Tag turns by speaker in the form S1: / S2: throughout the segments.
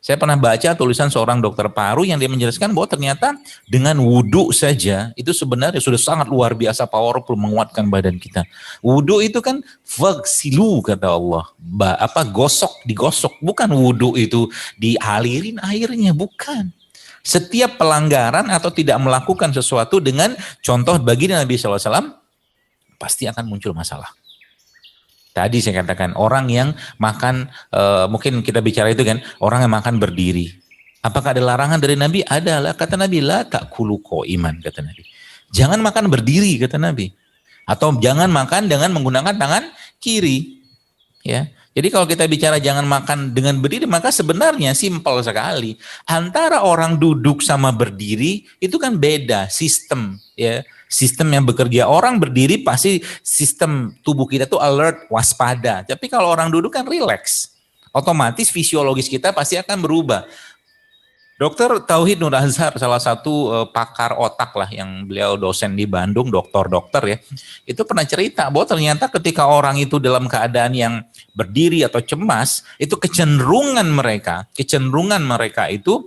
S1: Saya pernah baca tulisan seorang dokter paru yang dia menjelaskan bahwa ternyata dengan wudhu saja itu sebenarnya sudah sangat luar biasa powerful menguatkan badan kita. Wudhu itu kan fagsilu kata Allah. Gosok, digosok. Bukan wudhu itu dialirin airnya, bukan. Setiap pelanggaran atau tidak melakukan sesuatu dengan contoh bagi Nabi SAW pasti akan muncul masalah. Tadi saya katakan orang yang makan, mungkin kita bicara itu kan, orang yang makan berdiri. Apakah ada larangan dari Nabi? Ada lah, kata Nabi, la ta'kulu qa'iman, kata Nabi. Jangan makan berdiri, kata Nabi. Atau jangan makan dengan menggunakan tangan kiri. Ya. Jadi kalau kita bicara jangan makan dengan berdiri, maka sebenarnya simpel sekali. Antara orang duduk sama berdiri, itu kan beda sistem, ya. Sistem yang bekerja, orang berdiri pasti sistem tubuh kita tuh alert, waspada. Tapi kalau orang duduk kan relax. Otomatis fisiologis kita pasti akan berubah. Dr. Tauhid Nur Azhar, salah satu pakar otak lah yang beliau dosen di Bandung, dokter ya. Itu pernah cerita bahwa ternyata ketika orang itu dalam keadaan yang berdiri atau cemas, itu kecenderungan mereka itu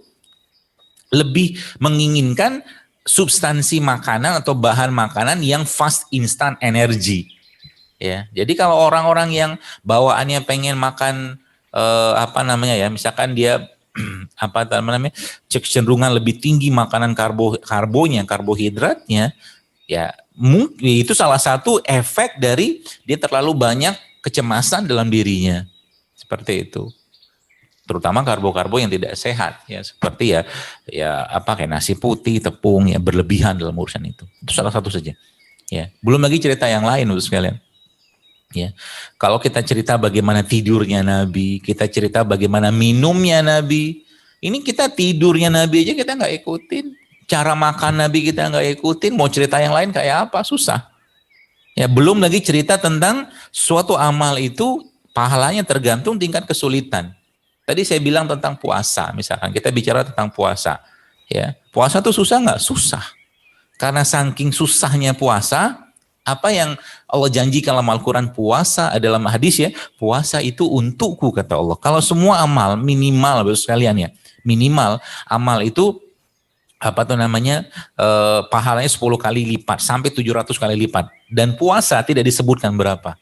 S1: lebih menginginkan substansi makanan atau bahan makanan yang fast instant energy. Ya, jadi kalau orang-orang yang bawaannya pengen makan misalkan dia kecenderungan lebih tinggi makanan karbohidratnya, ya mungkin itu salah satu efek dari dia terlalu banyak kecemasan dalam dirinya, seperti itu. Terutama karbo-karbo yang tidak sehat, ya seperti kayak nasi putih, tepung, ya berlebihan dalam urusan itu. Itu salah satu saja. Ya, belum lagi cerita yang lain untuk sekalian. Ya, kalau kita cerita bagaimana tidurnya Nabi, kita cerita bagaimana minumnya Nabi, ini kita tidurnya Nabi aja kita nggak ikutin, cara makan Nabi kita nggak ikutin, mau cerita yang lain kayak apa, susah. Ya, belum lagi cerita tentang suatu amal itu pahalanya tergantung tingkat kesulitan. Tadi saya bilang tentang puasa, misalkan kita bicara tentang puasa, ya puasa tuh susah nggak? Susah, karena saking susahnya puasa. Apa yang Allah janjikan dalam Al-Quran, puasa dalam hadis ya, puasa itu untukku kata Allah. Kalau semua amal minimal, baru sekalian ya, minimal amal itu pahalanya 10 kali lipat sampai 700 kali lipat, dan puasa tidak disebutkan berapa.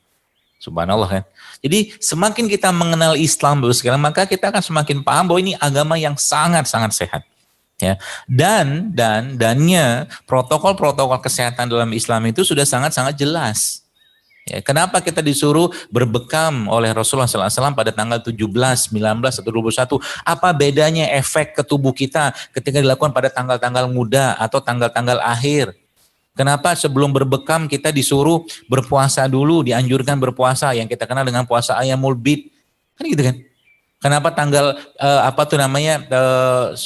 S1: Subhanallah kan. Jadi semakin kita mengenal Islam sekarang, maka kita akan semakin paham bahwa ini agama yang sangat-sangat sehat. Ya, dannya protokol-protokol kesehatan dalam Islam itu sudah sangat-sangat jelas. Ya, kenapa kita disuruh berbekam oleh Rasulullah SAW pada tanggal 17, 19, atau 21? Apa bedanya efek ke tubuh kita ketika dilakukan pada tanggal-tanggal muda atau tanggal-tanggal akhir? Kenapa sebelum berbekam kita disuruh berpuasa dulu, dianjurkan berpuasa yang kita kenal dengan puasa Ayyamul Bid? Kan gitu kan? Kenapa tanggal 10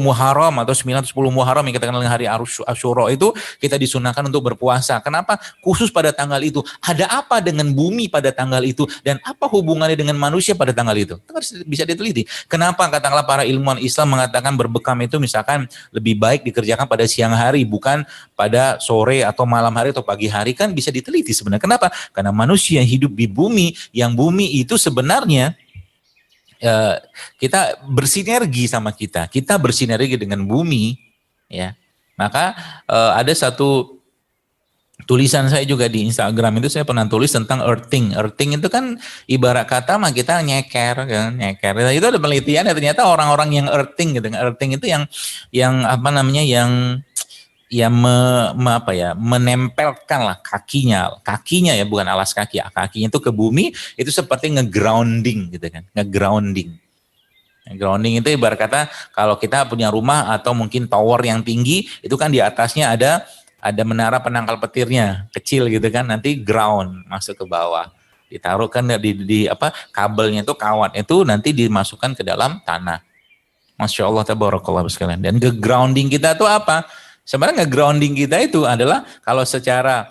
S1: Muharram atau 9 atau 10 Muharram yang kita kenal dengan hari Asyura itu kita disunahkan untuk berpuasa? Kenapa khusus pada tanggal itu? Ada apa dengan bumi pada tanggal itu? Dan apa hubungannya dengan manusia pada tanggal itu? Itu bisa diteliti. Kenapa katakanlah para ilmuwan Islam mengatakan berbekam itu misalkan lebih baik dikerjakan pada siang hari, bukan pada sore atau malam hari atau pagi hari? Kan bisa diteliti sebenarnya. Kenapa? Karena manusia hidup di bumi, yang bumi itu sebenarnya kita bersinergi sama kita bersinergi dengan bumi, ya. Maka ada satu tulisan saya juga di Instagram itu saya pernah tulis tentang earthing. Earthing itu kan ibarat kata mah kita nyeker, kan, nyeker. Itu ada penelitian ya, ternyata orang-orang yang earthing gitu. Earthing itu menempelkan lah kakinya ya, bukan alas kaki ya, kakinya itu ke bumi, itu seperti ngegrounding gitu kan, ngegrounding itu ibarat kata kalau kita punya rumah atau mungkin tower yang tinggi, itu kan di atasnya ada menara penangkal petirnya kecil gitu kan, nanti ground masuk ke bawah, ditaruh kan di kabelnya itu, kawat itu nanti dimasukkan ke dalam tanah. Masya Allah tabarakallah sekalian. Dan ngegrounding kita itu apa? Sebenarnya nge-grounding kita itu adalah kalau secara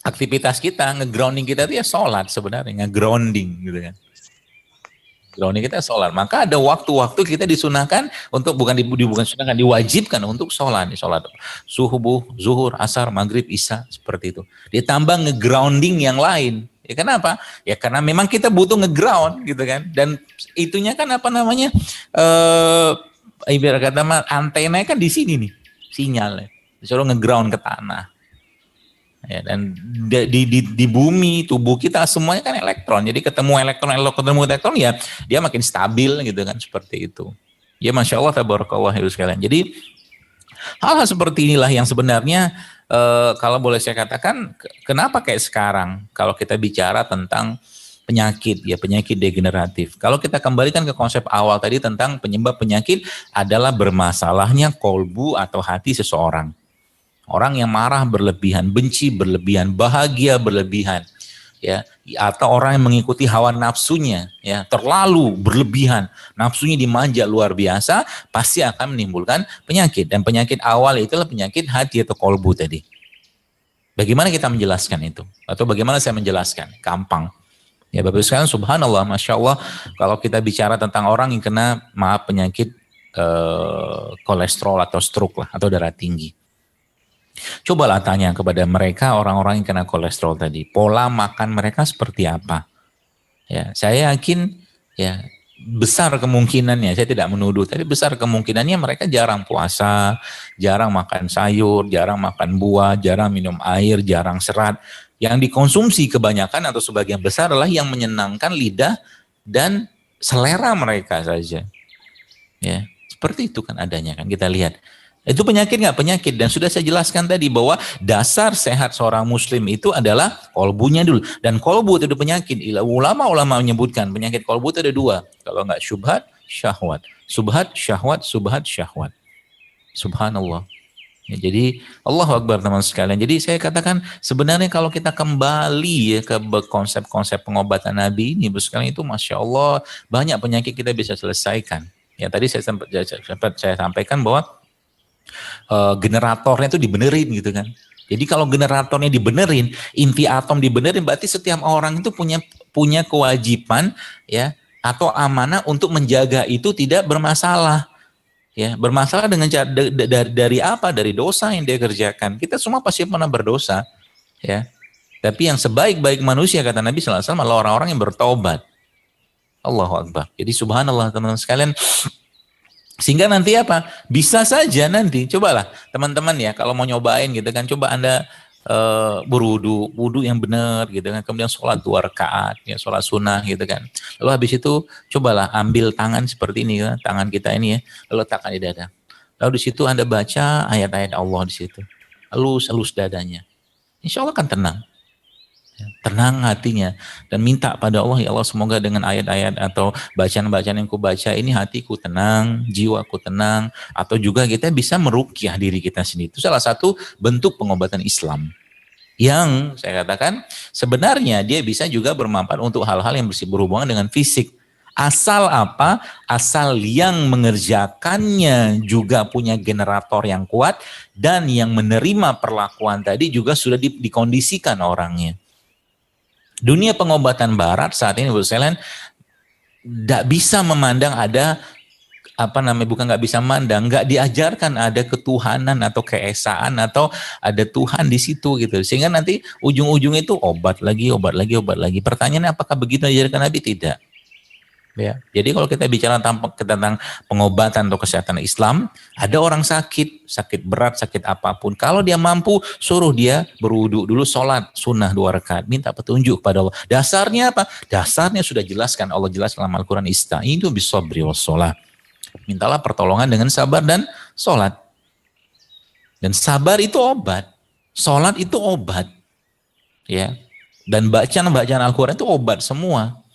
S1: aktivitas kita, nge-grounding kita itu ya sholat sebenarnya, nge-grounding gitu kan. Grounding kita sholat. Maka ada waktu-waktu kita disunahkan untuk, bukan sunahkan, diwajibkan untuk sholat. Sholat subuh, zuhur, asar, maghrib, isya, seperti itu. Ditambah nge-grounding yang lain. Ya kenapa? Ya karena memang kita butuh ngeground gitu kan. Dan itunya kan apa namanya? Ibarat kata mah antena kan di sini nih sinyalnya. Disuruh ngeground ke tanah. Ya, dan di bumi tubuh kita semuanya kan elektron. Jadi ketemu elektron ya dia makin stabil gitu kan seperti itu. Ya Masya Allah tabarakallah itu sekalian. Jadi hal-hal seperti inilah yang sebenarnya kalau boleh saya katakan kenapa kayak sekarang kalau kita bicara tentang penyakit ya penyakit degeneratif. Kalau kita kembalikan ke konsep awal tadi tentang penyebab penyakit adalah bermasalahnya kolbu atau hati seseorang. Orang yang marah berlebihan, benci berlebihan, bahagia berlebihan, ya, atau orang yang mengikuti hawa nafsunya, ya, terlalu berlebihan, nafsunya dimanja luar biasa, pasti akan menimbulkan penyakit. Dan penyakit awal itulah penyakit hati atau kolbu tadi. Bagaimana kita menjelaskan itu? Atau bagaimana saya menjelaskan? Gampang. Ya Bapak sekalian, subhanallah, Masya Allah, kalau kita bicara tentang orang yang kena, penyakit kolesterol atau stroke lah, atau darah tinggi. Cobalah tanya kepada mereka orang-orang yang kena kolesterol tadi, pola makan mereka seperti apa? Ya, saya yakin ya besar kemungkinannya, saya tidak menuduh, tapi besar kemungkinannya mereka jarang puasa, jarang makan sayur, jarang makan buah, jarang minum air, jarang serat. Yang dikonsumsi kebanyakan atau sebagian besar adalah yang menyenangkan lidah dan selera mereka saja. Ya, seperti itu kan adanya kan kita lihat. Itu penyakit nggak? Penyakit. Dan sudah saya jelaskan tadi bahwa dasar sehat seorang muslim itu adalah kolbunya dulu. Dan kolbu itu ada penyakit. Ulama-ulama menyebutkan penyakit kolbu itu ada dua. Kalau nggak syubhat, syahwat. Subhat, syahwat, subhat, syahwat. Subhanallah. Ya, jadi Allahu Akbar teman sekalian. Jadi saya katakan sebenarnya kalau kita kembali ya ke konsep-konsep pengobatan Nabi ini, sekalian itu Masya Allah banyak penyakit kita bisa selesaikan. Ya tadi saya sampaikan bahwa generatornya itu dibenerin gitu kan. Jadi kalau generatornya dibenerin, inti atom dibenerin, berarti setiap orang itu punya kewajiban ya atau amanah untuk menjaga itu tidak bermasalah. Ya, bermasalah dengan dari apa? Dari dosa yang dia kerjakan. Kita semua pasti pernah berdosa, ya. Tapi yang sebaik-baik manusia kata Nabi sallallahu alaihi wasallam adalah orang-orang yang bertobat. Allahu Akbar. Jadi subhanallah teman-teman sekalian. Sehingga nanti apa? Bisa saja nanti, cobalah teman-teman ya, kalau mau nyobain gitu kan, coba Anda wudu yang benar gitu kan, kemudian sholat 2 rakaat, ya sholat sunnah gitu kan. Lalu habis itu cobalah ambil tangan seperti ini ya, tangan kita ini ya, lalu letakkan di dada. Lalu di situ Anda baca ayat-ayat Allah di situ, elus dadanya. Insya Allah kan tenang. Tenang hatinya dan minta pada Allah, ya Allah semoga dengan ayat-ayat atau bacaan-bacaan yang kubaca ini hatiku tenang, jiwaku tenang, atau juga kita bisa meruqyah diri kita sendiri. Itu salah satu bentuk pengobatan Islam yang saya katakan sebenarnya dia bisa juga bermanfaat untuk hal-hal yang berhubungan dengan fisik. Asal apa? Asal yang mengerjakannya juga punya generator yang kuat dan yang menerima perlakuan tadi juga sudah dikondisikan orangnya. Dunia pengobatan barat saat ini tidak bisa memandang ada nggak bisa memandang, nggak diajarkan ada ketuhanan atau keesaan atau ada Tuhan di situ gitu. Sehingga nanti ujung-ujungnya itu obat lagi. Pertanyaannya apakah begitu diajarkan Nabi? Tidak. Ya. Jadi kalau kita bicara tentang pengobatan atau kesehatan Islam, ada orang sakit berat, sakit apapun. Kalau dia mampu, suruh dia berwudu dulu, sholat sunnah 2 rakaat, minta petunjuk pada Allah. Dasarnya apa? Dasarnya sudah jelaskan, Allah jelaskan dalam Al-Quran, ista'inu bis-sabri was-sholah. Mintalah pertolongan dengan sabar dan sholat. Dan sabar itu obat, sholat itu obat, ya. Dan bacaan Al-Quran itu obat semua.